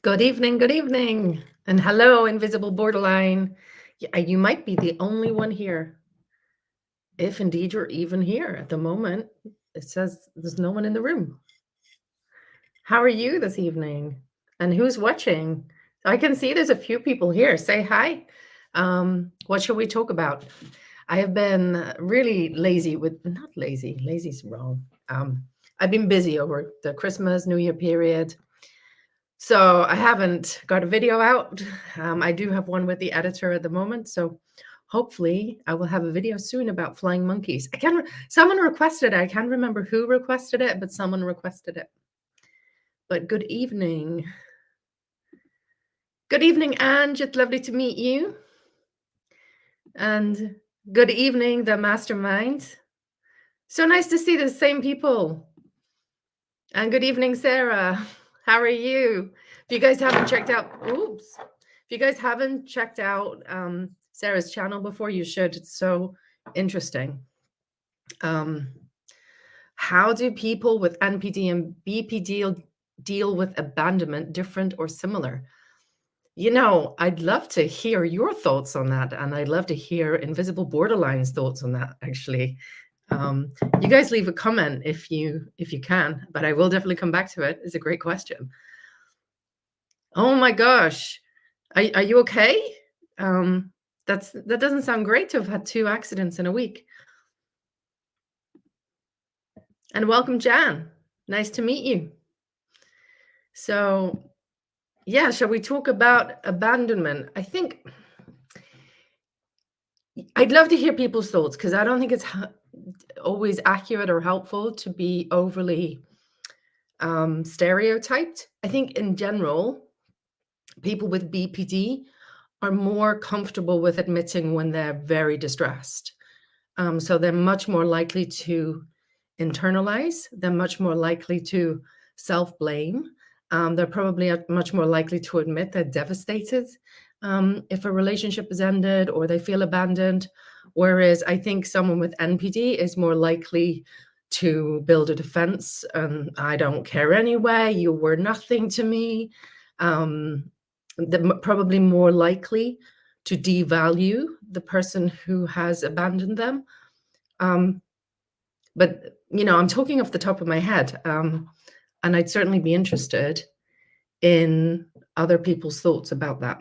Good evening, and hello, invisible borderline. You might be the only one here, if indeed you're even here at the moment. It says there's no one in the room. How are you this evening? And who's watching? I can see there's a few people here. Say hi. What should we talk about? I have been really lazy not lazy, lazy's wrong. I've been busy over the Christmas, New Year period. So I haven't got a video out. I do have one with the editor at the moment. So hopefully I will have a video soon about flying monkeys. Someone requested it. I can't remember who requested it, but someone requested it. But good evening. Good evening, Ange. It's lovely to meet you. And good evening, the mastermind. So nice to see the same people. And good evening, Sarah. How are you? If you guys haven't checked out, Sarah's channel before, you should. It's so interesting. How do people with NPD and BPD deal with abandonment, different or similar? You know, I'd love to hear your thoughts on that, and I'd love to hear Invisible Borderline's thoughts on that, actually. You guys leave a comment if you can, but I will definitely come back to it. It's a great question. Oh my gosh, are you okay? That doesn't sound great to have had 2 accidents in a week. And welcome, Jan. Nice to meet you. So, yeah, shall we talk about abandonment? I think I'd love to hear people's thoughts, because I don't think it's always accurate or helpful to be overly stereotyped. I think in general, people with BPD are more comfortable with admitting when they're very distressed. So they're much more likely to internalize. They're much more likely to self-blame. They're probably much more likely to admit they're devastated if a relationship is ended or they feel abandoned. Whereas I think someone with NPD is more likely to build a defense. I don't care anyway. You were nothing to me. They're probably more likely to devalue the person who has abandoned them. But, you know, I'm talking off the top of my head, and I'd certainly be interested in other people's thoughts about that.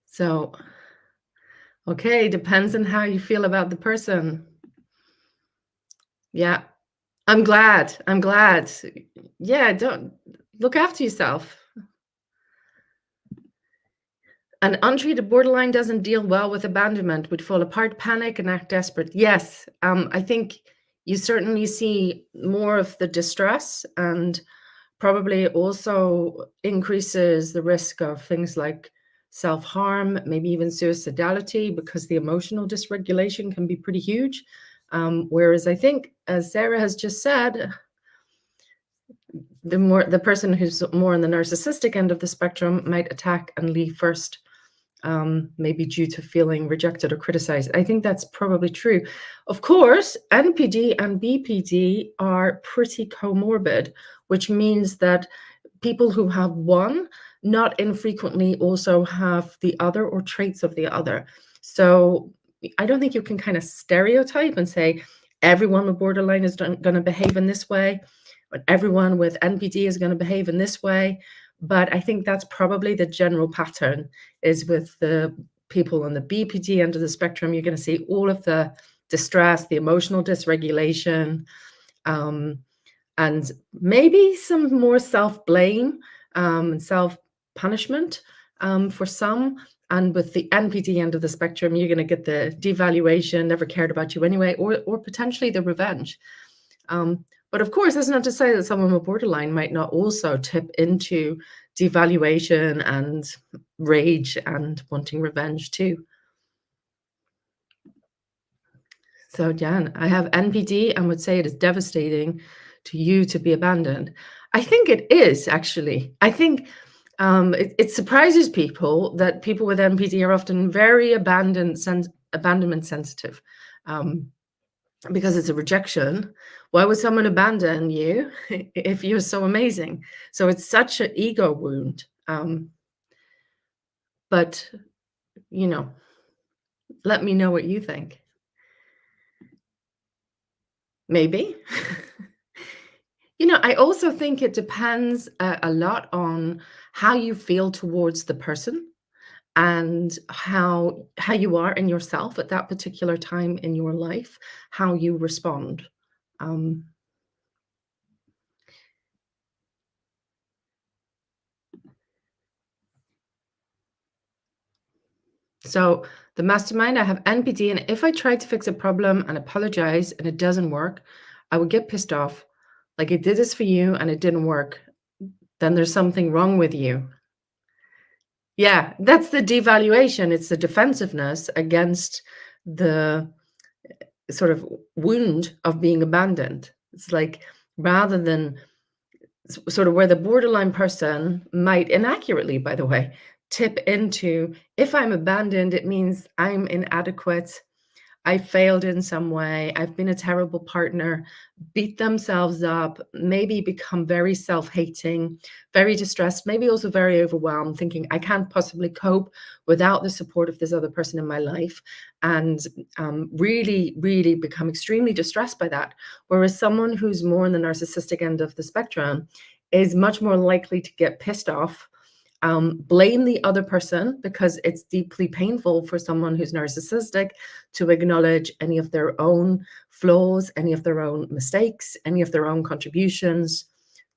So, okay, depends on how you feel about the person. Yeah, I'm glad. Yeah, don't look after yourself. An untreated borderline doesn't deal well with abandonment, would fall apart, panic, and act desperate. Yes, I think you certainly see more of the distress, and probably also increases the risk of things like self-harm, maybe even suicidality, because the emotional dysregulation can be pretty huge. Whereas I think, as Sarah has just said, the person who's more on the narcissistic end of the spectrum might attack and leave first, maybe due to feeling rejected or criticized. I think that's probably true. Of course, NPD and BPD are pretty comorbid, which means that people who have one not infrequently also have the other or traits of the other. So I don't think you can kind of stereotype and say everyone with borderline is going to behave in this way, but everyone with NPD is going to behave in this way. But I think that's probably the general pattern, is with the people on the BPD end of the spectrum, you're going to see all of the distress, the emotional dysregulation, and maybe some more self-blame and self-punishment for some. And with the NPD end of the spectrum, you're going to get the devaluation, never cared about you anyway, or potentially the revenge. But of course, that's not to say that someone with borderline might not also tip into devaluation and rage and wanting revenge too. So Jan, I have NPD and would say it is devastating to you to be abandoned. I think it is, actually. I think it surprises people that people with NPD are often very abandonment sensitive. because it's a rejection. Why would someone abandon you if you're so amazing? So it's such an ego wound. But, you know, let me know what you think. Maybe. I also think it depends a lot on how you feel towards the person and how you are in yourself at that particular time in your life, how you respond. Um, so the mastermind, I have NPD, and if I try to fix a problem and apologize and it doesn't work, I would get pissed off. Like, I did this for you and it didn't work. Then there's something wrong with you. Yeah, that's the devaluation. It's the defensiveness against the sort of wound of being abandoned. It's like, rather than sort of where the borderline person might inaccurately, by the way, tip into, if I'm abandoned, it means I'm inadequate. I failed in some way. I've been a terrible partner, beat themselves up, maybe become very self-hating, very distressed, maybe also very overwhelmed, thinking I can't possibly cope without the support of this other person in my life, and really, really become extremely distressed by that. Whereas someone who's more on the narcissistic end of the spectrum is much more likely to get pissed off, blame the other person, because it's deeply painful for someone who's narcissistic to acknowledge any of their own flaws, any of their own mistakes, any of their own contributions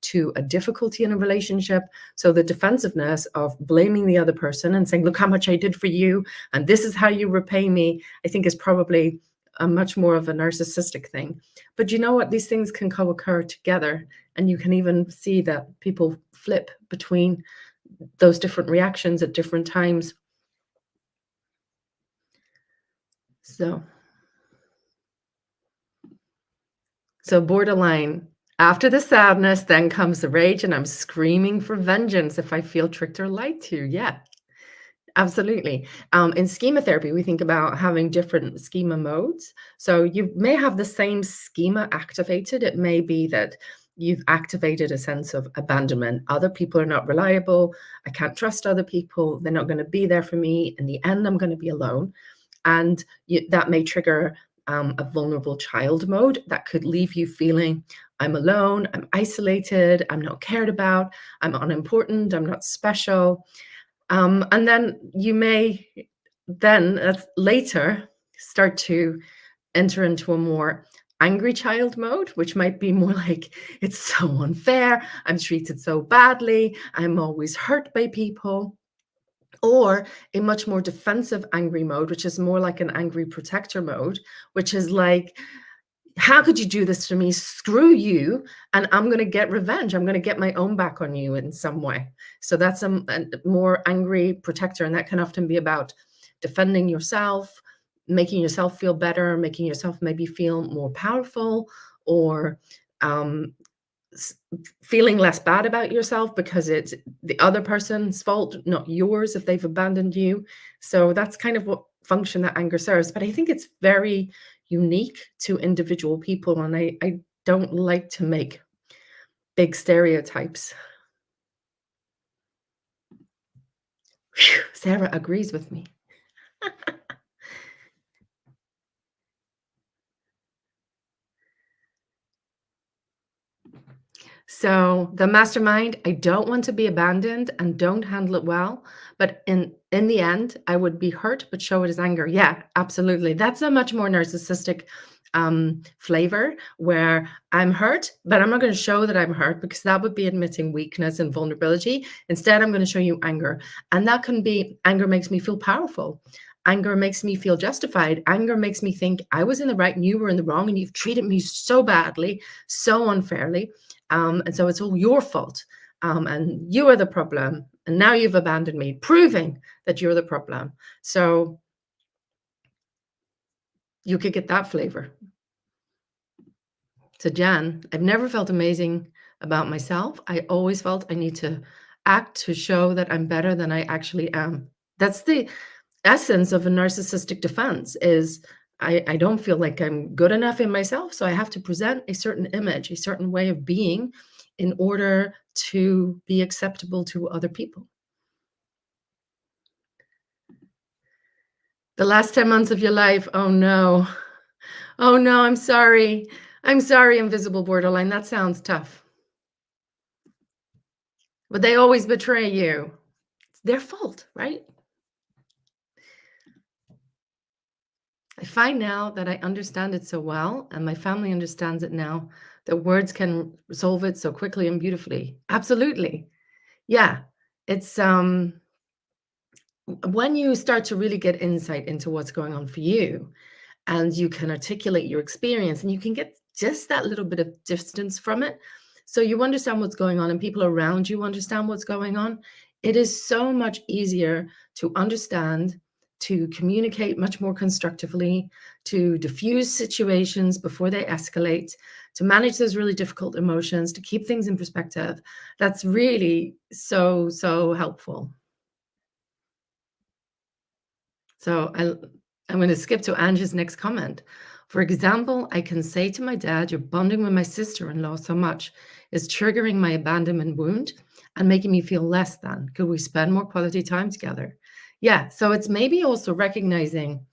to a difficulty in a relationship. So the defensiveness of blaming the other person and saying, look how much I did for you, and this is how you repay me, I think is probably a much more of a narcissistic thing. But you know what? These things can co-occur together, and you can even see that people flip between those different reactions at different times. So borderline, after the sadness, then comes the rage, and I'm screaming for vengeance if I feel tricked or lied to. Yeah, absolutely. In schema therapy, we think about having different schema modes. So you may have the same schema activated. It may be that you've activated a sense of abandonment. Other people are not reliable. I can't trust other people. They're not going to be there for me. In the end, I'm going to be alone. And that may trigger a vulnerable child mode that could leave you feeling, I'm alone, I'm isolated, I'm not cared about, I'm unimportant, I'm not special. And then you may then later start to enter into a more angry child mode, which might be more like, it's so unfair, I'm treated so badly, I'm always hurt by people. Or a much more defensive angry mode, which is more like an angry protector mode, which is like, how could you do this to me? Screw you. And I'm going to get revenge. I'm going to get my own back on you in some way. So that's a more angry protector. And that can often be about defending yourself, making yourself feel better, making yourself maybe feel more powerful, or feeling less bad about yourself because it's the other person's fault, not yours, if they've abandoned you. So that's kind of what function that anger serves. But I think it's very unique to individual people, and I don't like to make big stereotypes. Whew, Sarah agrees with me. So the mastermind, I don't want to be abandoned and don't handle it well, but in the end, I would be hurt but show it as anger. Yeah, absolutely. That's a much more narcissistic flavor, where I'm hurt, but I'm not going to show that I'm hurt, because that would be admitting weakness and vulnerability. Instead, I'm going to show you anger. And that can be, anger makes me feel powerful. Anger makes me feel justified. Anger makes me think I was in the right and you were in the wrong, and you've treated me so badly, so unfairly. And so it's all your fault. And you are the problem. And now you've abandoned me, proving that you're the problem. So you could get that flavor. So Jan, I've never felt amazing about myself. I always felt I need to act to show that I'm better than I actually am. That's the essence of a narcissistic defense, is I don't feel like I'm good enough in myself, so I have to present a certain image, a certain way of being in order to be acceptable to other people. The last 10 months of your life, oh no. Oh no, I'm sorry. I'm sorry, invisible borderline. That sounds tough. But they always betray you. It's their fault, right? I find now that I understand it so well, and my family understands it now, that words can solve it so quickly and beautifully. Absolutely. Yeah. It's when you start to really get insight into what's going on for you, and you can articulate your experience, and you can get just that little bit of distance from it. So you understand what's going on, and people around you understand what's going on. It is so much easier to understand, to communicate much more constructively, to diffuse situations before they escalate, to manage those really difficult emotions, to keep things in perspective. That's really so, so helpful. So I'm going to skip to Angie's next comment. For example, I can say to my dad, "You're bonding with my sister-in-law so much is triggering my abandonment wound and making me feel less than. Could we spend more quality time together?" Yeah. So it's maybe also recognizing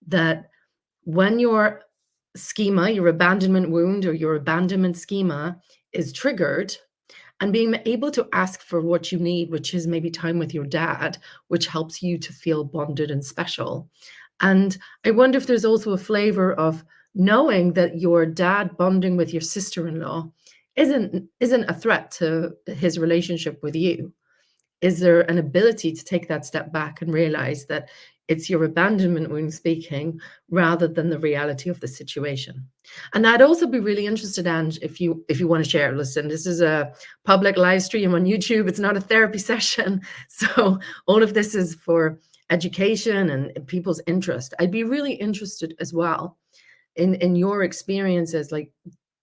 that when your schema, your abandonment wound or your abandonment schema is triggered, and being able to ask for what you need, which is maybe time with your dad, which helps you to feel bonded and special. And I wonder if there's also a flavor of knowing that your dad bonding with your sister-in-law isn't a threat to his relationship with you. Is there an ability to take that step back and realize that it's your abandonment wound speaking rather than the reality of the situation? And I'd also be really interested, Ange, if you want to share. Listen, this is a public live stream on YouTube. It's not a therapy session. So all of this is for education and people's interest. I'd be really interested as well in your experiences. Like,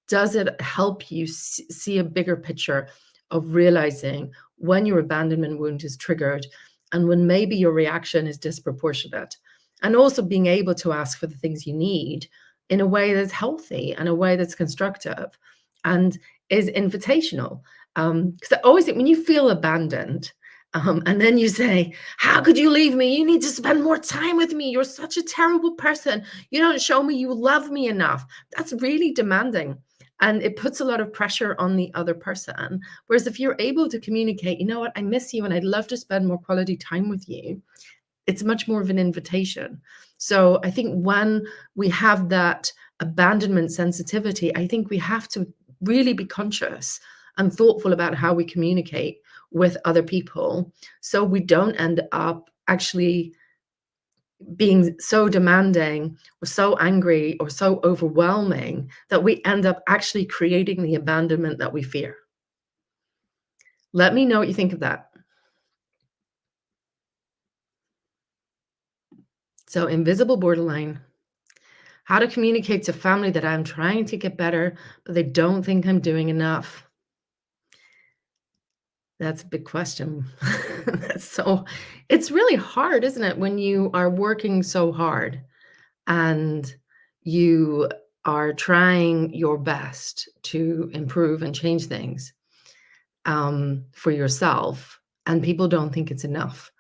does it help you see a bigger picture of realizing when your abandonment wound is triggered and when maybe your reaction is disproportionate? And also being able to ask for the things you need in a way that's healthy and a way that's constructive and is invitational. Because I always think when you feel abandoned, and then you say, "How could you leave me? You need to spend more time with me. You're such a terrible person. You don't show me you love me enough." That's really demanding. And it puts a lot of pressure on the other person. Whereas if you're able to communicate, "You know what, I miss you and I'd love to spend more quality time with you," it's much more of an invitation. So I think when we have that abandonment sensitivity, I think we have to really be conscious and thoughtful about how we communicate with other people so we don't end up actually being so demanding or so angry or so overwhelming that we end up actually creating the abandonment that we fear. Let me know what you think of that. So, invisible borderline. How to communicate to family that I'm trying to get better, but they don't think I'm doing enough. That's a big question. It's really hard, isn't it, when you are working so hard and you are trying your best to improve and change things for yourself, and people don't think it's enough.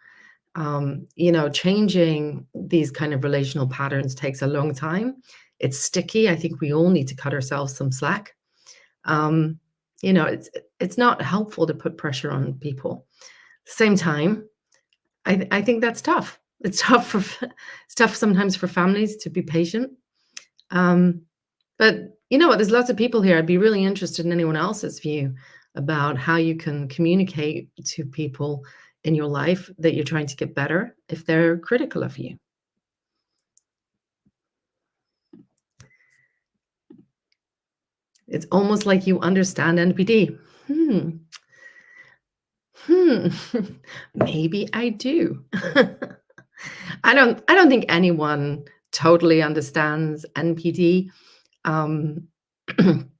Changing these kind of relational patterns takes a long time. It's sticky. I think we all need to cut ourselves some slack. Um, it's not helpful to put pressure on people. Same time, I think that's tough. It's tough it's tough sometimes for families to be patient. Um, but you know what? There's lots of people here. I'd be really interested in anyone else's view about how you can communicate to people in your life that you're trying to get better if they're critical of you. It's almost like you understand NPD. Hmm. Hmm. Maybe I do. I don't think anyone totally understands NPD. Um, and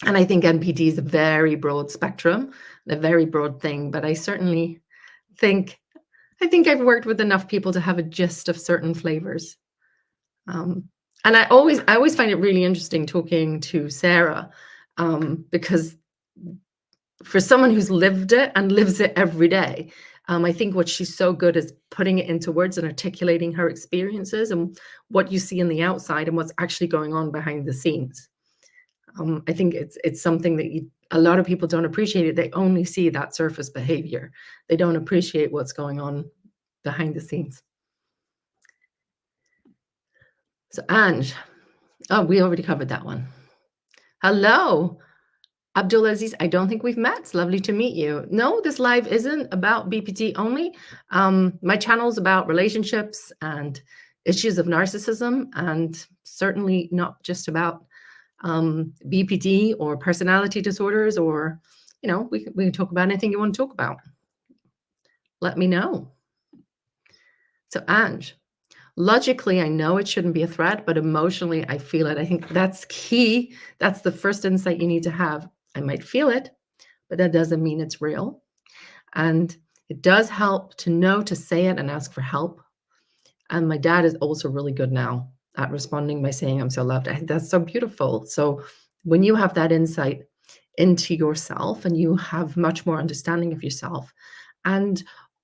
I think NPD is a very broad spectrum, a very broad thing, but I certainly think I think I've worked with enough people to have a gist of certain flavors. Um, And I always find it really interesting talking to Sarah, because for someone who's lived it and lives it every day, I think what she's so good is putting it into words and articulating her experiences and what you see in the outside and what's actually going on behind the scenes. I think it's something that a lot of people don't appreciate it. They only see that surface behavior. They don't appreciate what's going on behind the scenes. So Ange, oh, we already covered that one. Hello, Abdulaziz. I don't think we've met. It's lovely to meet you. No, this live isn't about BPT only. My channel is about relationships and issues of narcissism, and certainly not just about BPD or personality disorders, or, we can talk about anything you want to talk about. Let me know. So Ange, logically, I know it shouldn't be a threat, but emotionally, I feel it. I think that's key. That's the first insight you need to have. I might feel it, but that doesn't mean it's real. And it does help to know to say it and ask for help. And my dad is also really good now at responding by saying, I'm so loved. I think that's so beautiful. So when you have that insight into yourself and you have much more understanding of yourself, and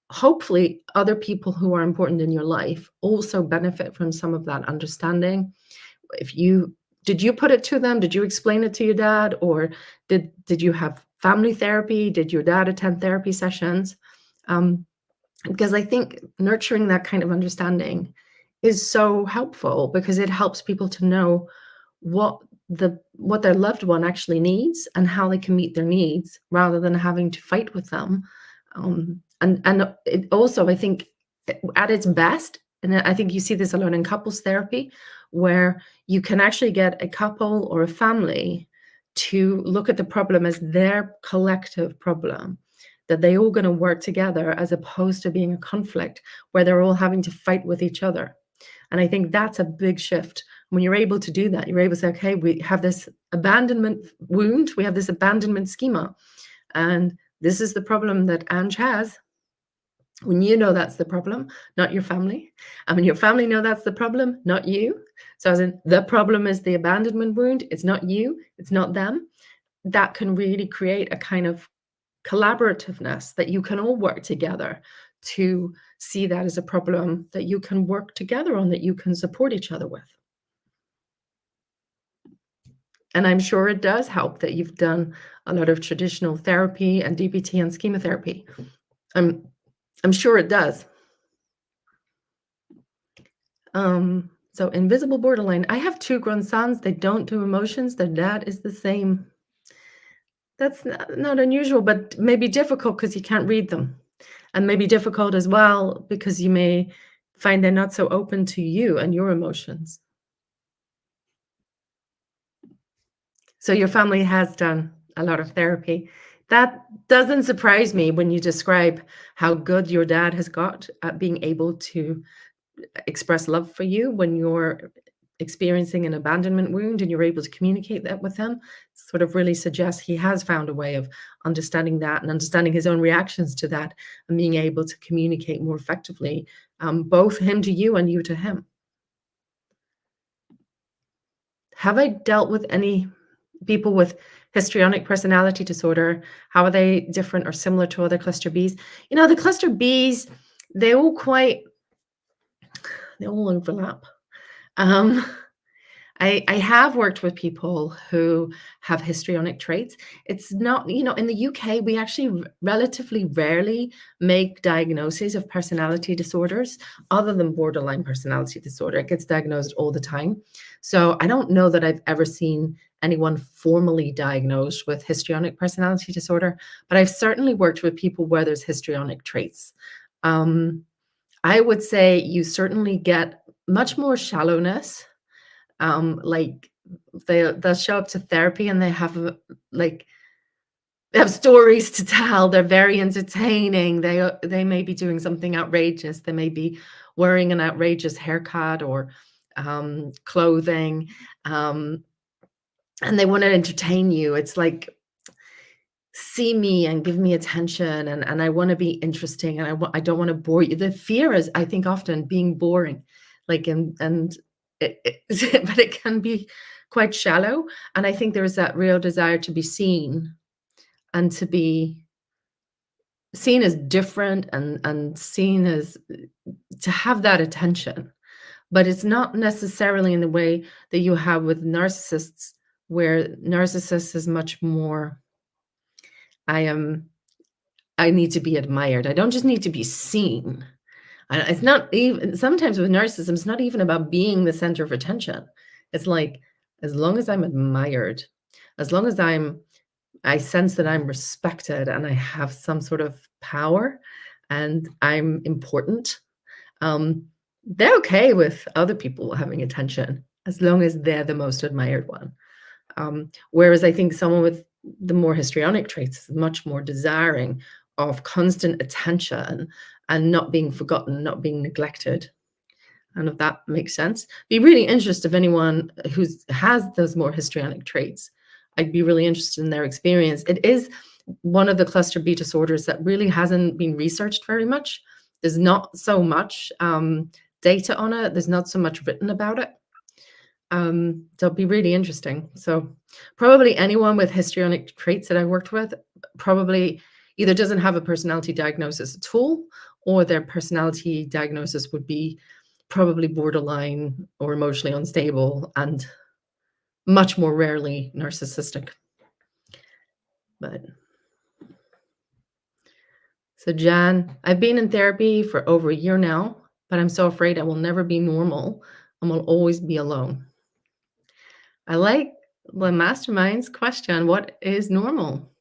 hopefully other people who are important in your life also benefit from some of that understanding. Did you put it to them? Did you explain it to your dad? Or did you have family therapy? Did your dad attend therapy sessions? Because I think nurturing that kind of understanding is so helpful, because it helps people to know what their loved one actually needs and how they can meet their needs rather than having to fight with them. And it also, I think, at its best, and I think you see this a lot in couples therapy, where you can actually get a couple or a family to look at the problem as their collective problem, that they all going to work together, as opposed to being a conflict where they're all having to fight with each other. And I think that's a big shift. When you're able to do that, you're able to say, okay, we have this abandonment wound, we have this abandonment schema, and this is the problem that Ange has. When you know that's the problem, not your family, and when your family know that's the problem, not you. So as in, the problem is the abandonment wound, it's not you, it's not them. That can really create a kind of collaborativeness, that you can all work together to see that as a problem that you can work together on, that you can support each other with. And I'm sure it does help that you've done a lot of traditional therapy and DBT and chemotherapy. I'm sure it does. So invisible borderline. I have 2 grandsons. They don't do emotions. Their dad is the same. That's not unusual, but maybe difficult because you can't read them. And maybe difficult as well because you may find they're not so open to you and your emotions. So your family has done a lot of therapy. That doesn't surprise me when you describe how good your dad has got at being able to express love for you when you're experiencing an abandonment wound and you're able to communicate that with him. Sort of really suggests he has found a way of understanding that and understanding his own reactions to that, and being able to communicate more effectively, both him to you and you to him. Have I dealt with any people with histrionic personality disorder? How are they different or similar to other cluster Bs? The cluster Bs, they all overlap. I have worked with people who have histrionic traits. It's not, in the UK, we actually relatively rarely make diagnoses of personality disorders other than borderline personality disorder. It gets diagnosed all the time. So I don't know that I've ever seen anyone formally diagnosed with histrionic personality disorder, but I've certainly worked with people where there's histrionic traits. I would say you certainly get much more shallowness. Like they'll show up to therapy and they have stories to tell. They're very entertaining. They may be doing something outrageous. They may be wearing an outrageous haircut or clothing, and they want to entertain you. It's like, see me and give me attention, and I want to be interesting, and I don't want to bore you. The fear is, I think, often being boring, and but it can be quite shallow. And I think there is that real desire to be seen and to be seen as different and seen as to have that attention. But it's not necessarily in the way that you have with narcissists, where narcissists is much more, I am I need to be admired. I don't just need to be seen. And it's not even sometimes with narcissism, it's not even about being the center of attention. It's like, as long as I'm admired, as long as I sense that I'm respected and I have some sort of power and I'm important, um, they're okay with other people having attention as long as they're the most admired one. Whereas I think someone with the more histrionic traits is much more desiring of constant attention and not being forgotten, not being neglected. And if that makes sense, be really interested if anyone who's has those more histrionic traits. I'd be really interested in their experience. It is one of the cluster B disorders that really hasn't been researched very much. There's not so much data on it. There's not so much written about it. So it'd be really interesting. So probably anyone with histrionic traits that I worked with probably either doesn't have a personality diagnosis at all, or their personality diagnosis would be probably borderline or emotionally unstable and much more rarely narcissistic. But so Jan, I've been in therapy for over a year now, but I'm so afraid I will never be normal and will always be alone. I like the mastermind's question, what is normal?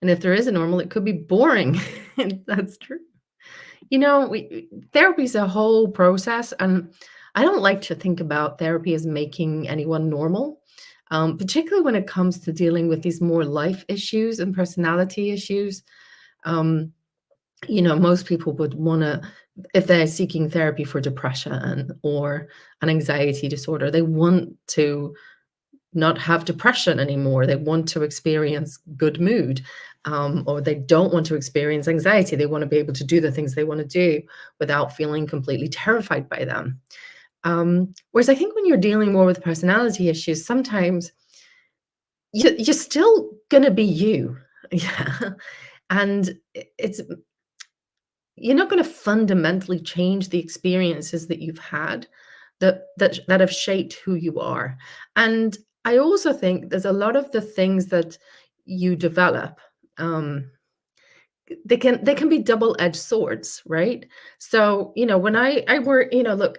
And if there is a normal, it could be boring. That's true. You know, therapy is a whole process, and I don't like to think about therapy as making anyone normal, particularly when it comes to dealing with these more life issues and personality issues. Um, most people would want to, if they're seeking therapy for depression or an anxiety disorder, they want to not have depression anymore. They want to experience good mood, or they don't want to experience anxiety. They want to be able to do the things they want to do without feeling completely terrified by them. Whereas I think when you're dealing more with personality issues, sometimes you're still going to be you. Yeah. And it's you're not going to fundamentally change the experiences that you've had that have shaped who you are. And I also think there's a lot of the things that you develop, um, they can be double-edged swords, right? So, when I work, look,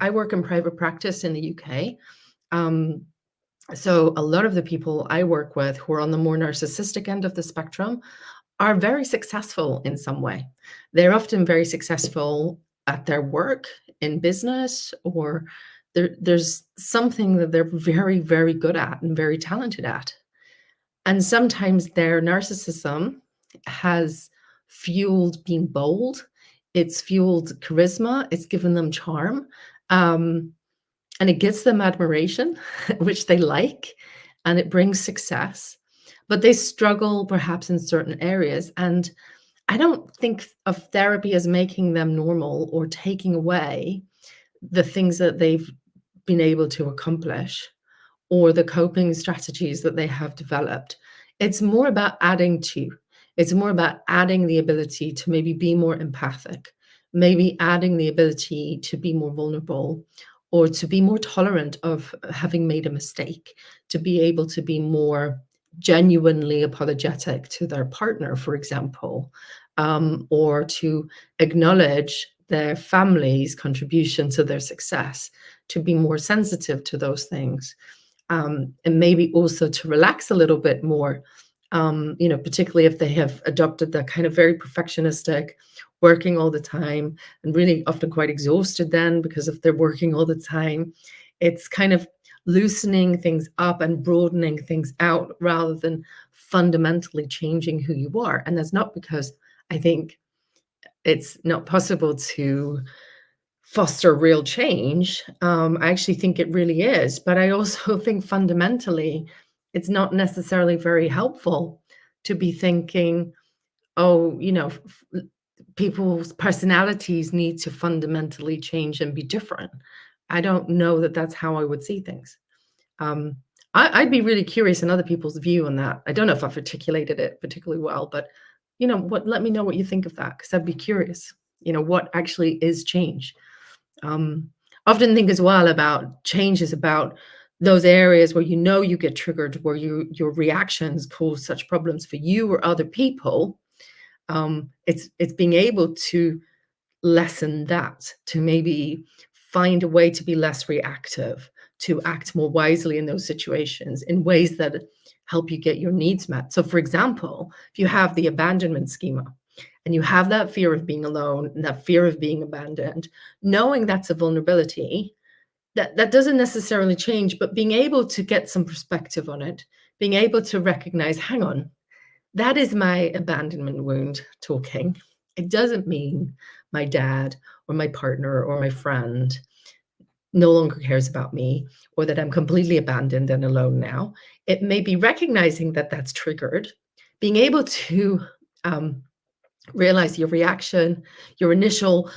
I work in private practice in the UK. Um, so a lot of the people I work with who are on the more narcissistic end of the spectrum are very successful in some way. They're often very successful at their work, in business, or there's something that they're very, very good at and very talented at. And sometimes their narcissism has fueled being bold. It's fueled charisma. It's given them charm. Um, and it gets them admiration, which they like, and it brings success. But they struggle perhaps in certain areas. And I don't think of therapy as making them normal or taking away the things that they've been able to accomplish or the coping strategies that they have developed. It's more about adding to. It's more about adding the ability to maybe be more empathic, maybe adding the ability to be more vulnerable or to be more tolerant of having made a mistake, to be able to be more genuinely apologetic to their partner, for example, or to acknowledge their family's contribution to their success, to be more sensitive to those things, and maybe also to relax a little bit more, particularly if they have adopted that kind of very perfectionistic, working all the time, and really often quite exhausted then because if they're working all the time, it's kind of loosening things up and broadening things out rather than fundamentally changing who you are. And that's not because I think it's not possible to foster real change. I actually think it really is, but I also think fundamentally it's not necessarily very helpful to be thinking, oh, people's personalities need to fundamentally change and be different. I don't know that that's how I would see things. Um, I'd be really curious in other people's view on that. I don't know if I've articulated it particularly well, but let me know what you think of that because I'd be curious. What actually is change? Um, Often think as well about change is about those areas where you get triggered, where your reactions cause such problems for you or other people. It's being able to lessen that, to maybe find a way to be less reactive, to act more wisely in those situations in ways that help you get your needs met. So, for example, if you have the abandonment schema and you have that fear of being alone and that fear of being abandoned, knowing that's a vulnerability, that doesn't necessarily change, but being able to get some perspective on it, being able to recognize, hang on, that is my abandonment wound talking. It doesn't mean my dad or my partner or my friend no longer cares about me or that I'm completely abandoned and alone now. It may be recognizing that that's triggered, being able to um, realize your reaction, your initial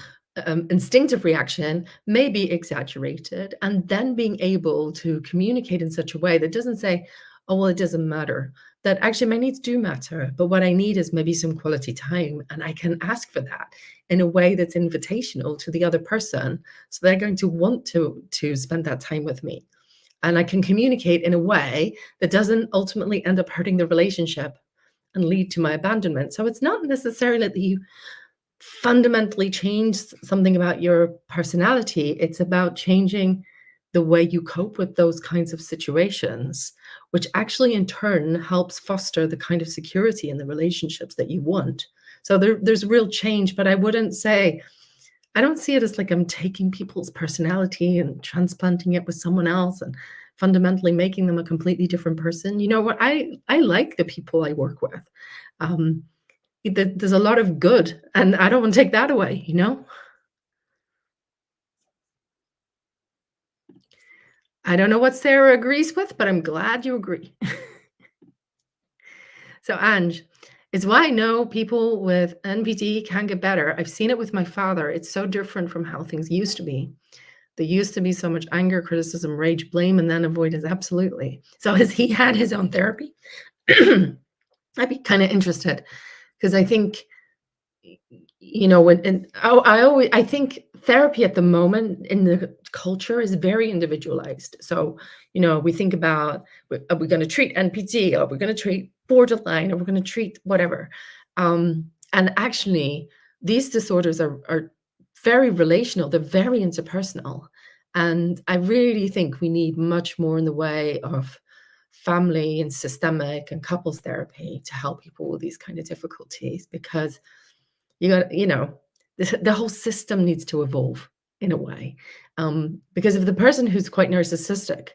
instinctive reaction may be exaggerated, and then being able to communicate in such a way that doesn't say, oh, well, it doesn't matter. That actually my needs do matter, but what I need is maybe some quality time, and I can ask for that in a way that's invitational to the other person, so they're going to want to spend that time with me. And I can communicate in a way that doesn't ultimately end up hurting the relationship and lead to my abandonment. So it's not necessarily that you fundamentally change something about your personality. It's about changing the way you cope with those kinds of situations, which actually in turn helps foster the kind of security in the relationships that you want. So there's real change, but I don't see it as like I'm taking people's personality and transplanting it with someone else and fundamentally making them a completely different person. You know what? I like the people I work with. Um, there's a lot of good, and I don't want to take that away. I don't know what Sarah agrees with, but I'm glad you agree. So, Ange, it's why I know people with NPD can get better. I've seen it with my father. It's so different from how things used to be. There used to be so much anger, criticism, rage, blame, and then avoidance. Absolutely. So, has he had his own therapy? I'd be kind of interested because I think I think therapy at the moment in the culture is very individualized. So, we think about, are we going to treat NPT? Are we going to treat borderline? Are we going to treat whatever? And actually, these disorders are very relational. They're very interpersonal. And I really think we need much more in the way of family and systemic and couples therapy to help people with these kind of difficulties, because the whole system needs to evolve in a way. Because if the person who's quite narcissistic,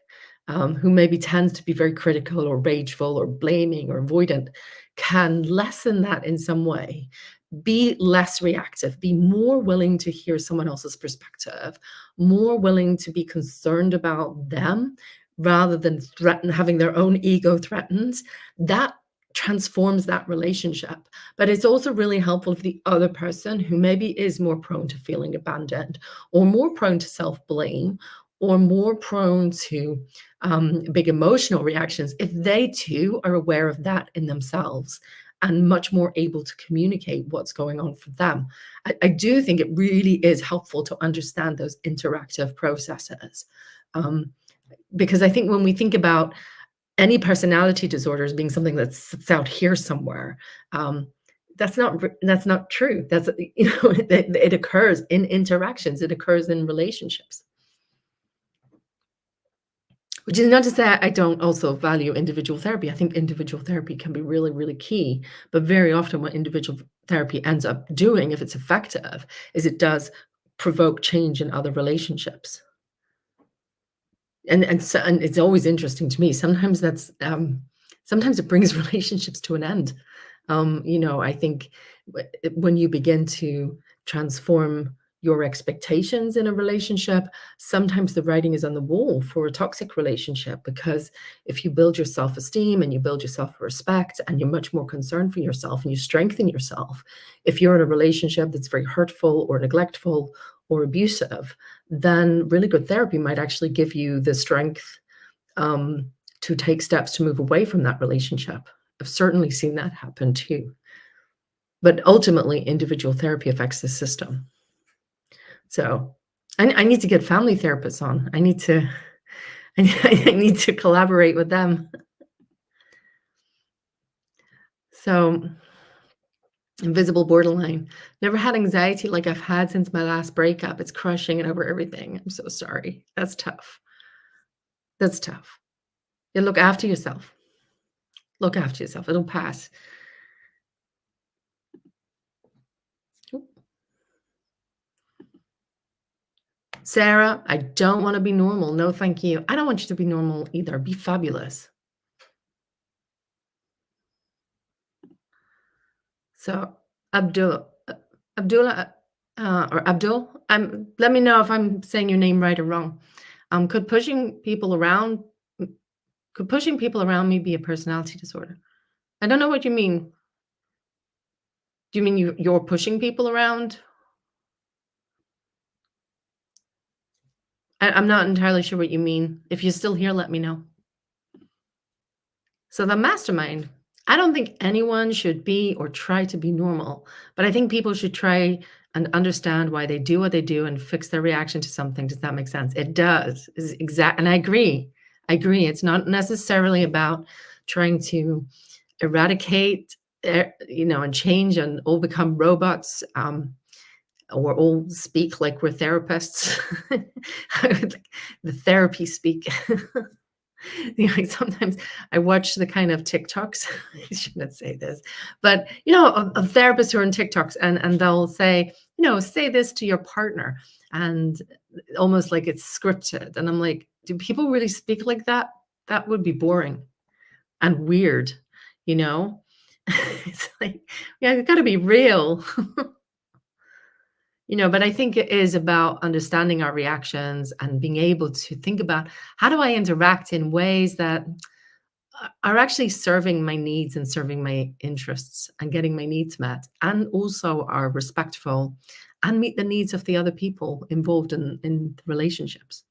who maybe tends to be very critical or rageful or blaming or avoidant, can lessen that in some way, be less reactive, be more willing to hear someone else's perspective, more willing to be concerned about them rather than having their own ego threatened, that transforms that relationship. But it's also really helpful if the other person, who maybe is more prone to feeling abandoned or more prone to self-blame or more prone to big emotional reactions, if they too are aware of that in themselves and much more able to communicate what's going on for them. I do think it really is helpful to understand those interactive processes. Because I think when we think about any personality disorders being something that sits out here somewhere, that's not true. It occurs in interactions. It occurs in relationships. Which is not to say I don't also value individual therapy. I think individual therapy can be really, really key. But very often what individual therapy ends up doing, if it's effective, is it does provoke change in other relationships. And it's always interesting to me. Sometimes sometimes it brings relationships to an end. I think when you begin to transform your expectations in a relationship, sometimes the writing is on the wall for a toxic relationship, because if you build your self-esteem and you build your self-respect and you're much more concerned for yourself and you strengthen yourself, if you're in a relationship that's very hurtful or neglectful or abusive, then really good therapy might actually give you the strength to take steps to move away from that relationship. I've certainly seen that happen too. But ultimately, individual therapy affects the system. So I need to get family therapists on. I need to I need to collaborate with them. So invisible borderline. Never had anxiety like I've had since my last breakup. It's crushing and over everything. I'm so sorry. That's tough. That's tough. You look after yourself. Look after yourself. It'll pass. Sarah, I don't want to be normal. No, thank you. I don't want you to be normal either. Be fabulous. So, Abdul, Abdullah, or Abdul, let me know if I'm saying your name right or wrong. Could pushing people around me be a personality disorder? I don't know what you mean. Do you mean you're pushing people around? I'm not entirely sure what you mean. If you're still here, let me know. So the mastermind, I don't think anyone should be or try to be normal, but I think people should try and understand why they do what they do and fix their reaction to something. Does that make sense? It does. And I agree. It's not necessarily about trying to eradicate, and change and all become robots. Or all speak like we're therapists. The therapy speak. Sometimes I watch the kind of TikToks. I shouldn't say this, but of therapists who are in TikToks and they'll say, say this to your partner, and almost like it's scripted. And I'm like, do people really speak like that? That would be boring and weird, It's like, yeah, you got to be real. But I think it is about understanding our reactions and being able to think about, how do I interact in ways that are actually serving my needs and serving my interests and getting my needs met, and also are respectful and meet the needs of the other people involved in the relationships.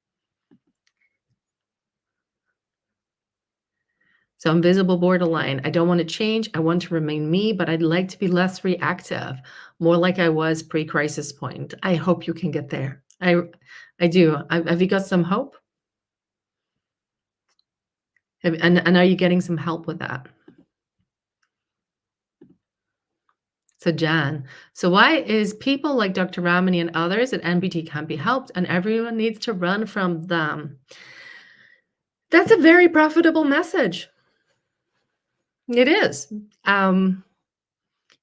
So invisible borderline. I don't want to change. I want to remain me, but I'd like to be less reactive, more like I was pre-crisis point. I hope you can get there. I do. Have you got some hope? And are you getting some help with that? So Jan, so why is people like Dr. Ramani and others at NPT can't be helped and everyone needs to run from them? That's a very profitable message. It is.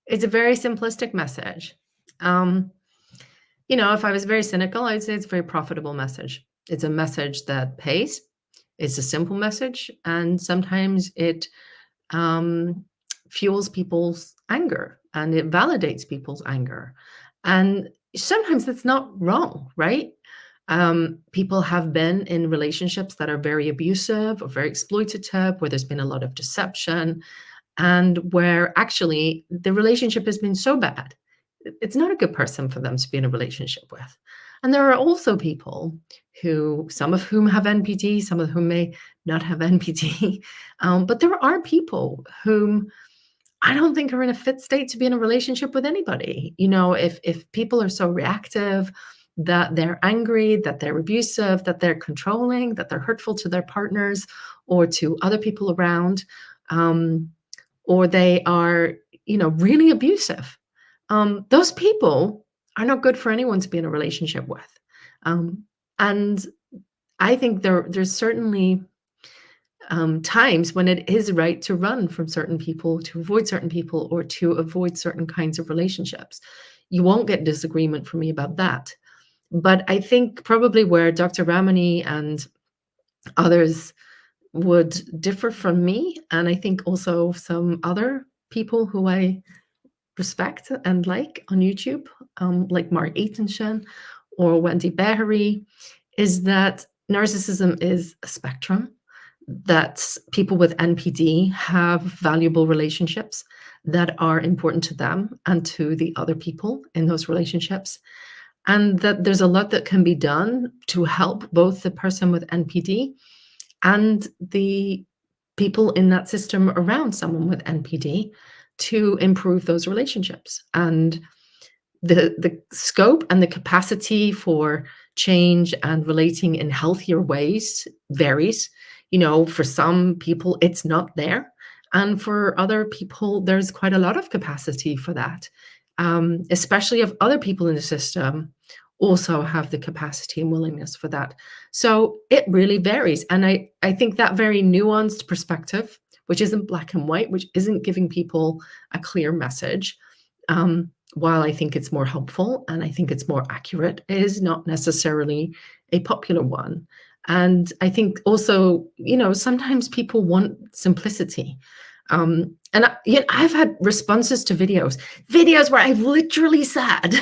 It's a very simplistic message. If I was very cynical, I'd say it's a very profitable message. It's a message that pays. It's a simple message, and sometimes it fuels people's anger and it validates people's anger. And sometimes that's not wrong, right? People have been in relationships that are very abusive or very exploitative, where there's been a lot of deception, and where actually the relationship has been so bad, it's not a good person for them to be in a relationship with. And there are also people who, some of whom have NPT, some of whom may not have NPT, but there are people whom I don't think are in a fit state to be in a relationship with anybody. If people are so reactive, that they're angry, that they're abusive, that they're controlling, that they're hurtful to their partners or to other people around, or they are, really abusive. Those people are not good for anyone to be in a relationship with. And I think there's certainly times when it is right to run from certain people, to avoid certain people, or to avoid certain kinds of relationships. You won't get disagreement from me about that. But I think probably where Dr. Ramani and others would differ from me, and I think also some other people who I respect and like on YouTube, like Mark Atenshin or Wendy Behary, is that narcissism is a spectrum, that people with NPD have valuable relationships that are important to them and to the other people in those relationships. and that there's a lot that can be done to help both the person with NPD and the people in that system around someone with NPD to improve those relationships. And the scope and the capacity for change and relating in healthier ways varies. For some people, it's not there. And for other people, there's quite a lot of capacity for that, especially if other people in the system also have the capacity and willingness for that. So it really varies. And I think that very nuanced perspective, which isn't black and white, which isn't giving people a clear message, while I think it's more helpful and I think it's more accurate, it is not necessarily a popular one. And I think also, sometimes people want simplicity. And I've had responses to videos where I've literally said,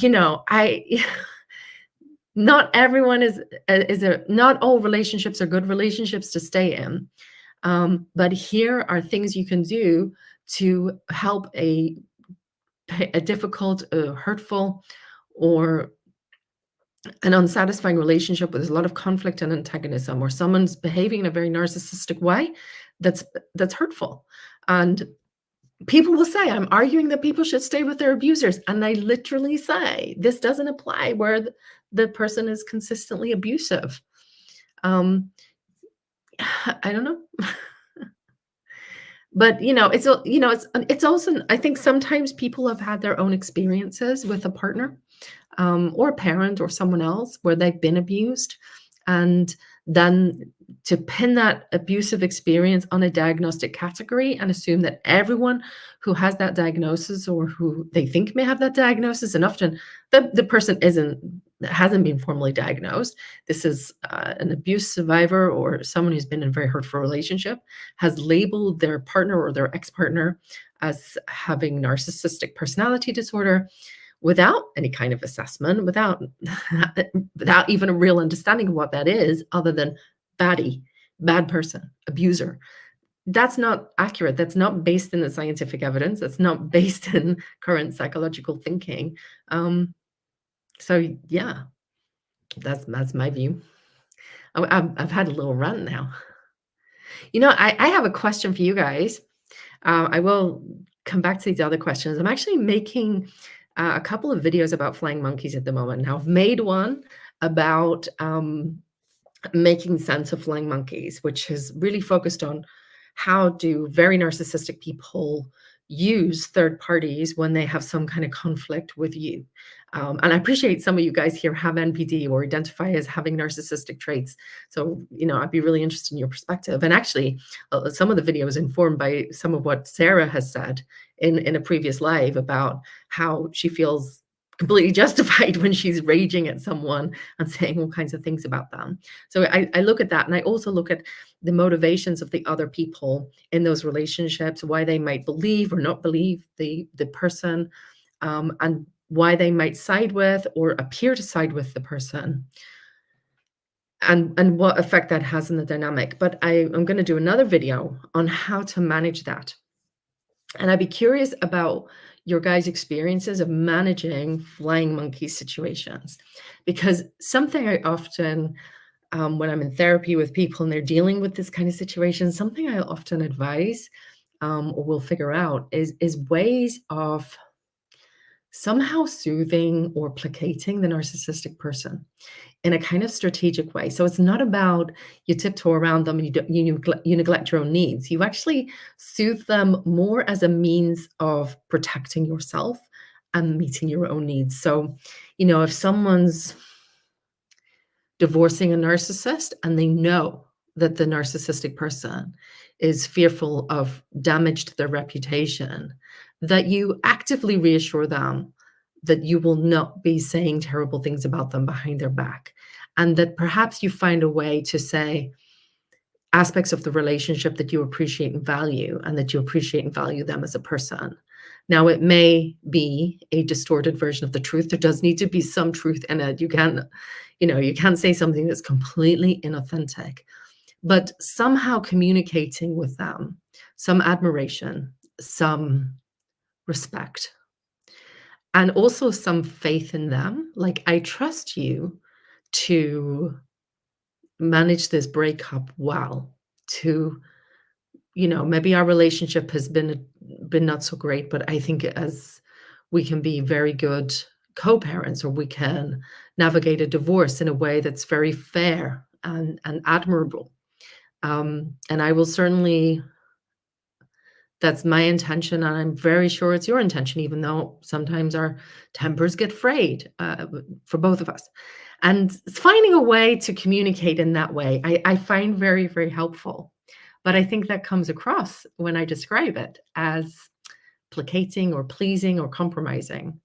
I not everyone not all relationships are good relationships to stay in. But here are things you can do to help a difficult, hurtful, or an unsatisfying relationship with a lot of conflict and antagonism, or someone's behaving in a very narcissistic way that's hurtful. And people will say, I'm arguing that people should stay with their abusers. And I literally say, this doesn't apply where the person is consistently abusive. I don't know. But it's also, I think sometimes people have had their own experiences with a partner, or a parent or someone else where they've been abused, and then to pin that abusive experience on a diagnostic category and assume that everyone who has that diagnosis, or who they think may have that diagnosis, and often the person hasn't been formally diagnosed. This is an abuse survivor or someone who's been in a very hurtful relationship, has labeled their partner or their ex-partner as having narcissistic personality disorder, without any kind of assessment, without even a real understanding of what that is, other than baddie, bad person, abuser. That's not accurate. That's not based in the scientific evidence. That's not based in current psychological thinking. So yeah, that's my view. I've had a little rant now. I have a question for you guys. I will come back to these other questions. I'm actually making a couple of videos about flying monkeys at the moment. Now, I've made one about making sense of flying monkeys, which is really focused on how do very narcissistic people use third parties when they have some kind of conflict with you. And I appreciate some of you guys here have NPD or identify as having narcissistic traits. So, I'd be really interested in your perspective. And actually, some of the video is informed by some of what Sarah has said in a previous live about how she feels completely justified when she's raging at someone and saying all kinds of things about them. So I look at that, and I also look at the motivations of the other people in those relationships, why they might believe or not believe the person, and why they might side with or appear to side with the person, and what effect that has on the dynamic. But I'm going to do another video on how to manage that. And I'd be curious about your guys' experiences of managing flying monkey situations, because something I often, when I'm in therapy with people and they're dealing with this kind of situation, something I often advise, or will figure out is ways of somehow soothing or placating the narcissistic person in a kind of strategic way. So it's not about you tiptoe around them and you neglect your own needs. You actually soothe them more as a means of protecting yourself and meeting your own needs. So, if someone's divorcing a narcissist and they know that the narcissistic person is fearful of damage to their reputation, that you actively reassure them that you will not be saying terrible things about them behind their back, and that perhaps you find a way to say aspects of the relationship that you appreciate and value, and that you appreciate and value them as a person. Now, it may be a distorted version of the truth. There does need to be some truth in it. You can't say something that's completely inauthentic, but somehow communicating with them some admiration, some respect, and also some faith in them. Like, I trust you to manage this breakup well, to, maybe our relationship has been not so great, but I think as we can be very good co-parents, or we can navigate a divorce in a way that's very fair and admirable. And I will certainly, that's my intention, and I'm very sure it's your intention, even though sometimes our tempers get frayed, for both of us. And finding a way to communicate in that way, I find very, very helpful. But I think that comes across when I describe it as placating or pleasing or compromising.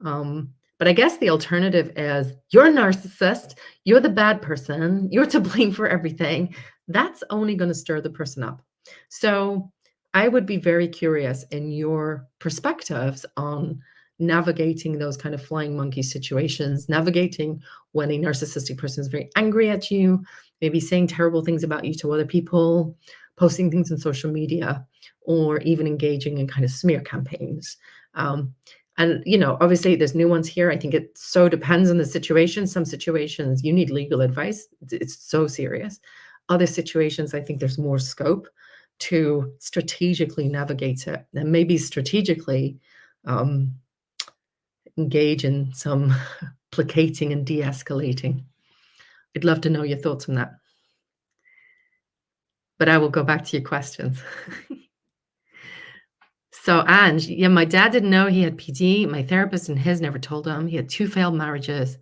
But I guess the alternative is, you're a narcissist, you're the bad person, you're to blame for everything. That's only going to stir the person up. So I would be very curious in your perspectives on navigating those kind of flying monkey situations, navigating when a narcissistic person is very angry at you, maybe saying terrible things about you to other people, posting things on social media, or even engaging in kind of smear campaigns. And, obviously there's nuance here. I think it so depends on the situation. Some situations you need legal advice. It's so serious. Other situations, I think there's more scope to strategically navigate it, and maybe strategically engage in some placating and de-escalating. I'd love to know your thoughts on that. But I will go back to your questions. So, Ange, yeah, my dad didn't know he had PD. My therapist and his never told him. He had 2 failed marriages,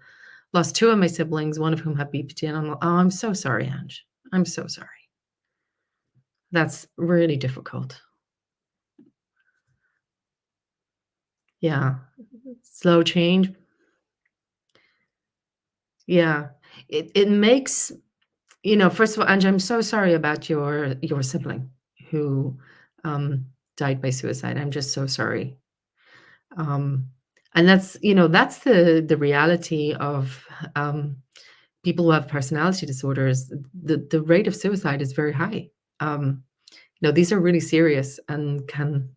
lost 2 of my siblings, one of whom had BPD. And I'm so sorry, Ange. I'm so sorry. That's really difficult. Yeah. Slow change. Yeah. It makes, first of all, Ange, I'm so sorry about your sibling who died by suicide. I'm just so sorry. And that's the reality of people who have personality disorders. The rate of suicide is very high. These are really serious and can,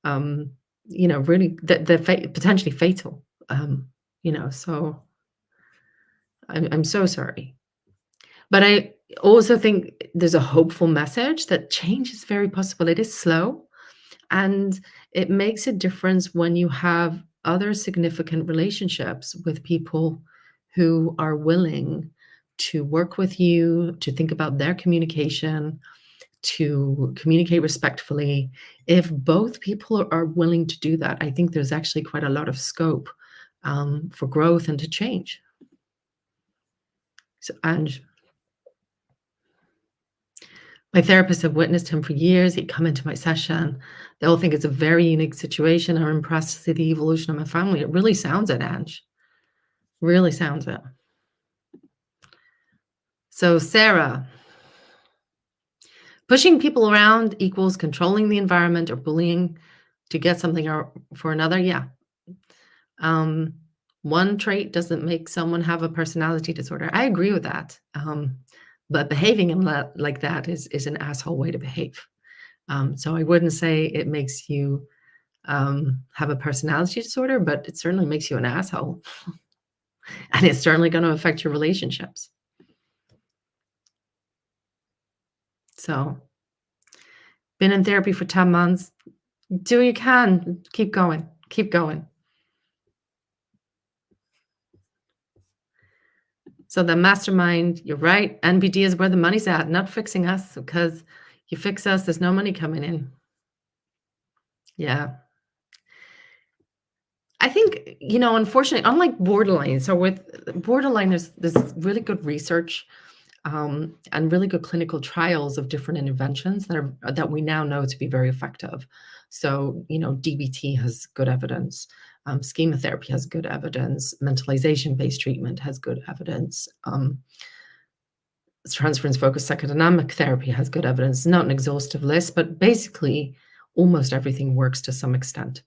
really, they're potentially fatal. So I'm so sorry. But I also think there's a hopeful message that change is very possible. It is slow, and it makes a difference when you have other significant relationships with people who are willing to work with you, to think about their communication, to communicate respectfully. If both people are willing to do that, I think there's actually quite a lot of scope for growth and to change. So, Ange, my therapists have witnessed him for years. He'd come into my session. They all think it's a very unique situation. I'm impressed to see the evolution of my family. It really sounds it, Ange. Really sounds it. So, Sarah, pushing people around equals controlling the environment or bullying to get something or for another. Yeah. One trait doesn't make someone have a personality disorder. I agree with that. But behaving like that is an asshole way to behave. So I wouldn't say it makes you have a personality disorder, but it certainly makes you an asshole. And it's certainly going to affect your relationships. So, been in therapy for 10 months. Do what you can. Keep going. Keep going. So the mastermind, you're right. NBD is where the money's at, not fixing us, because you fix us, there's no money coming in. Yeah. I think, unfortunately, unlike borderline, so with borderline, there's really good research and really good clinical trials of different interventions that we now know to be very effective. So, DBT has good evidence. Schema therapy has good evidence. Mentalization-based treatment has good evidence. Transference-focused psychodynamic therapy has good evidence. Not an exhaustive list, but basically almost everything works to some extent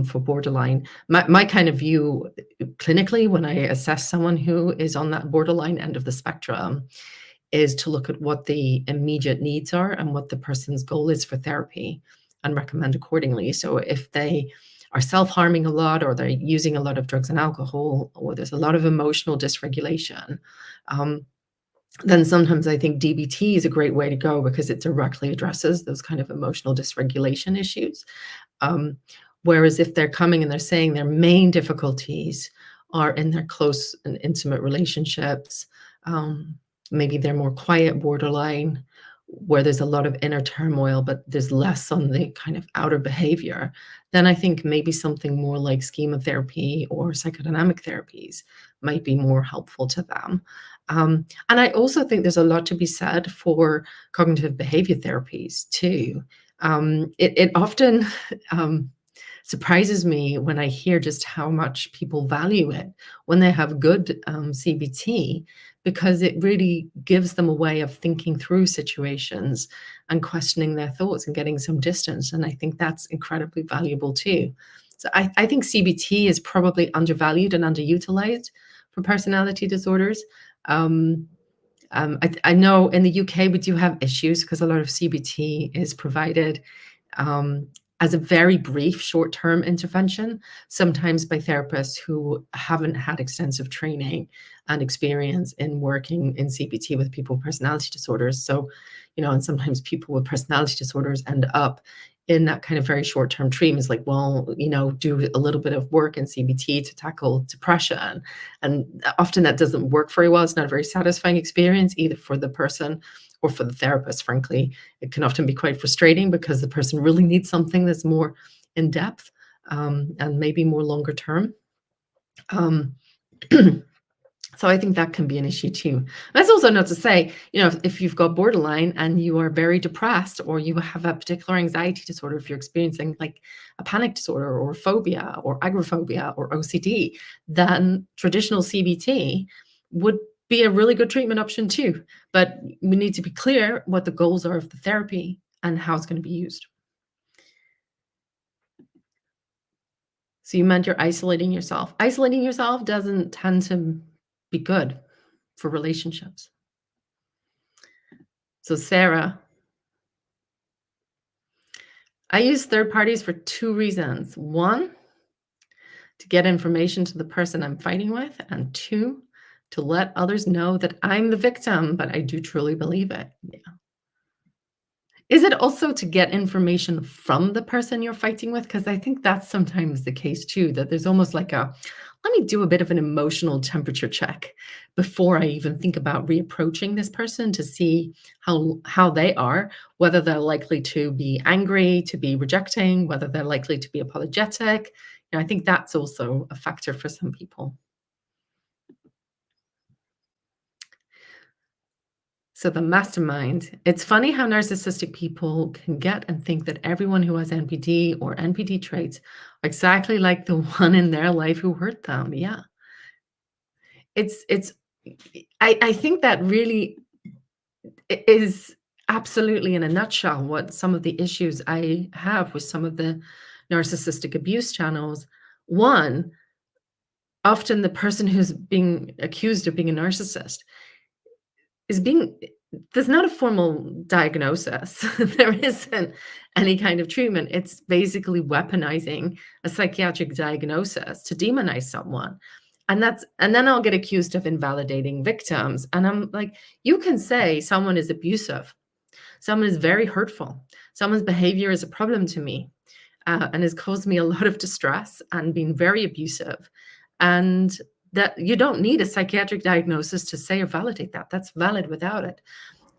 for borderline. My kind of view clinically when I assess someone who is on that borderline end of the spectrum is to look at what the immediate needs are and what the person's goal is for therapy and recommend accordingly. So if they are self-harming a lot, or they're using a lot of drugs and alcohol, or there's a lot of emotional dysregulation, um, then sometimes I think DBT is a great way to go because it directly addresses those kind of emotional dysregulation issues. Um, Whereas if they're coming and they're saying their main difficulties are in their close and intimate relationships, um, maybe they're more quiet, borderline, where there's a lot of inner turmoil, but there's less on the kind of outer behavior, then I think maybe something more like schema therapy or psychodynamic therapies might be more helpful to them. And I also think there's a lot to be said for cognitive behavior therapies too. It often surprises me when I hear just how much people value it when they have good CBT, because it really gives them a way of thinking through situations and questioning their thoughts and getting some distance. And I think that's incredibly valuable too. So I think CBT is probably undervalued and underutilized for personality disorders. I know in the UK we do have issues because a lot of CBT is provided um, as a very brief short-term intervention, sometimes by therapists who haven't had extensive training and experience in working in CBT with people with personality disorders. So, and sometimes people with personality disorders end up in that kind of very short-term treatments, like, well, do a little bit of work in CBT to tackle depression. And often that doesn't work very well. It's not a very satisfying experience either for the person or for the therapist, frankly. It can often be quite frustrating because the person really needs something that's more in depth, and maybe more longer term. Um, So I think that can be an issue too. That's also not to say, if you've got borderline and you are very depressed, or you have a particular anxiety disorder, if you're experiencing like a panic disorder or phobia or agoraphobia or OCD, then traditional CBT would be a really good treatment option too. But we need to be clear what the goals are of the therapy and how it's going to be used. So you meant you're isolating yourself. Isolating yourself doesn't tend to be good for relationships. So Sarah, I use third parties for two reasons. One, to get information to the person I'm fighting with, and two, to let others know that I'm the victim, but I do truly believe it. Yeah. Is it also to get information from the person you're fighting with? Because I think that's sometimes the case too, that there's almost like let me do a bit of an emotional temperature check before I even think about reapproaching this person to see how they are, whether they're likely to be angry, to be rejecting, whether they're likely to be apologetic. I think that's also a factor for some people. So the mastermind. It's funny how narcissistic people can get and think that everyone who has NPD or NPD traits are exactly like the one in their life who hurt them. Yeah. It's I think that really is absolutely in a nutshell what some of the issues I have with some of the narcissistic abuse channels. One, often the person who's being accused of being a narcissist is being there's not a formal diagnosis. There isn't any kind of treatment. It's basically weaponizing a psychiatric diagnosis to demonize someone. And then I'll get accused of invalidating victims. And I'm like, you can say someone is abusive, someone is very hurtful, someone's behavior is a problem to me, and has caused me a lot of distress and been very abusive. And that you don't need a psychiatric diagnosis to say or validate that. That's valid without it.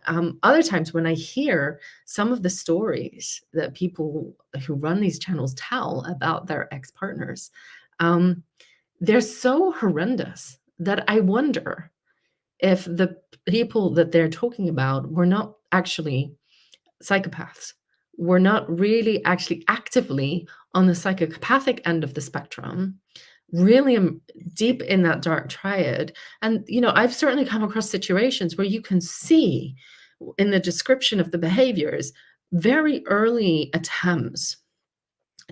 Other times when I hear some of the stories that people who run these channels tell about their ex-partners, they're so horrendous that I wonder if the people that they're talking about were not actually psychopaths, were not really actually actively on the psychopathic end of the spectrum, really deep in that dark triad. And, I've certainly come across situations where you can see in the description of the behaviors, very early attempts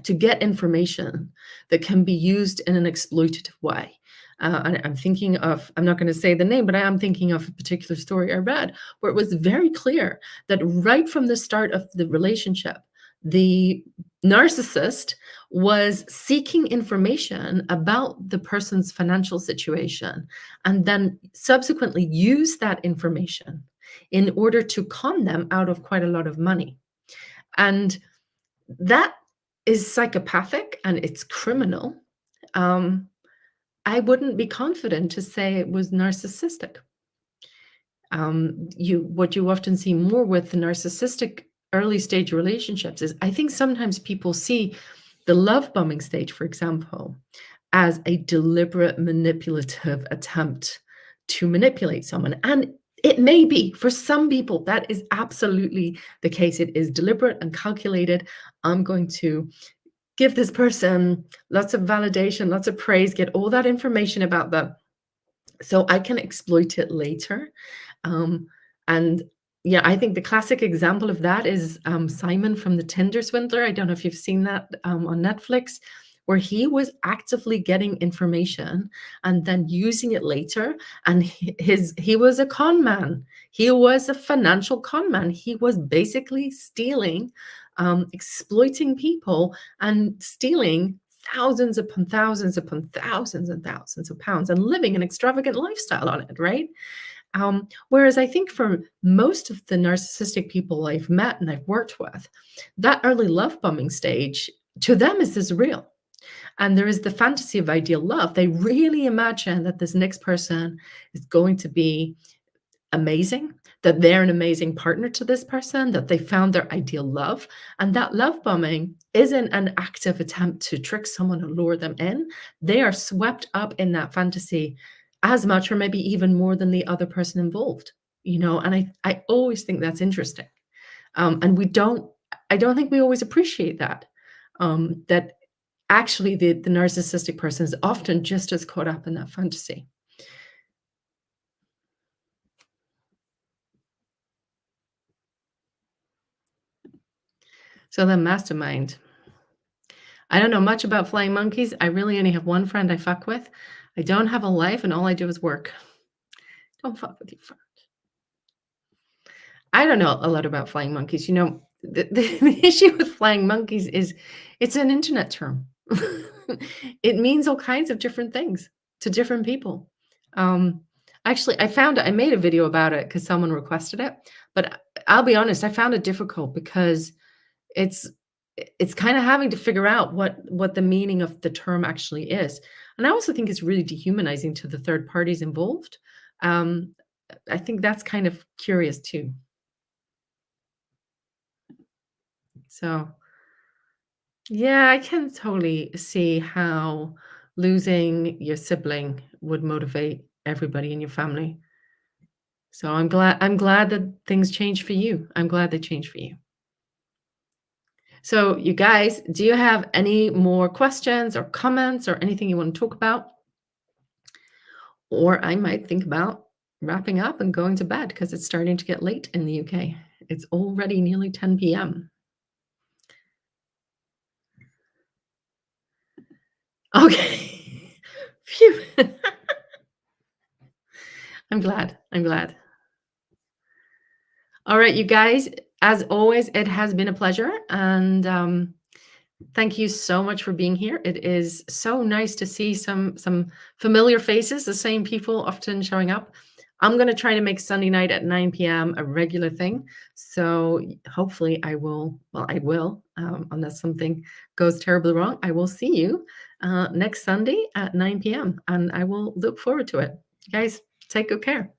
to get information that can be used in an exploitative way. And I'm thinking of, I'm not going to say the name, but I am thinking of a particular story I read where it was very clear that right from the start of the relationship, the narcissist was seeking information about the person's financial situation and then subsequently use that information in order to con them out of quite a lot of money. And that is psychopathic and it's criminal. Um, I wouldn't be confident to say it was narcissistic. What you often see more with the narcissistic early stage relationships is I think sometimes people see the love bombing stage, for example, as a deliberate manipulative attempt to manipulate someone. And it may be for some people, that is absolutely the case. It is deliberate and calculated. I'm going to give this person lots of validation, lots of praise, get all that information about them so I can exploit it later. Um, and yeah, I think the classic example of that is Simon from the Tinder Swindler. I don't know if you've seen that on Netflix, where he was actively getting information and then using it later. And he was a con man. He was a financial con man. He was basically stealing, exploiting people, and stealing thousands upon thousands upon thousands and thousands of pounds and living an extravagant lifestyle on it, right? Whereas I think for most of the narcissistic people I've met and I've worked with, that early love bombing stage, to them is this real. And there is the fantasy of ideal love. They really imagine that this next person is going to be amazing, that they're an amazing partner to this person, that they found their ideal love. And that love bombing isn't an active attempt to trick someone or lure them in. They are swept up in that fantasy as much or maybe even more than the other person involved, and I always think that's interesting. And I don't think we always appreciate that, that actually the narcissistic person is often just as caught up in that fantasy. So the mastermind. I don't know much about flying monkeys. I really only have one friend I fuck with. I don't have a life and all I do is work. Don't fuck with your friend. I don't know a lot about flying monkeys. The issue with flying monkeys is it's an internet term. It means all kinds of different things to different people. Actually, I made a video about it because someone requested it, but I'll be honest, I found it difficult because it's it's kind of having to figure out what the meaning of the term actually is. And I also think it's really dehumanizing to the third parties involved. Um, I think that's kind of curious too. So, yeah, I can totally see how losing your sibling would motivate everybody in your family. So I'm glad that things change for you. I'm glad they change for you. So, you guys, do you have any more questions or comments or anything you want to talk about? Or I might think about wrapping up and going to bed because it's starting to get late in the UK. It's already nearly 10 p.m. Okay. Phew. I'm glad. I'm glad. All right, you guys, as always, it has been a pleasure. And thank you so much for being here. It is so nice to see some familiar faces, the same people often showing up. I'm going to try to make Sunday night at 9 p.m. a regular thing. So hopefully I will, unless something goes terribly wrong, I will see you next Sunday at 9 p.m. and I will look forward to it. Guys, take good care.